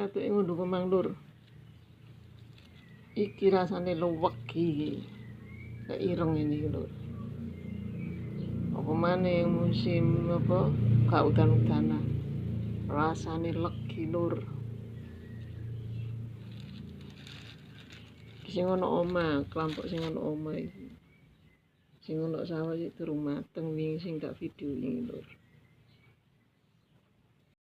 katuke ngunduh kemang Lur. Iki rasane luwek iki. Keireng ini Lur. Apa maneh musim apa gak udan-udanan. Rasane legi Lur. Sing ana omah, kelompok sing ana omah iki. Sing ana sawah iki durung mateng wingi sing tak video iki Lur.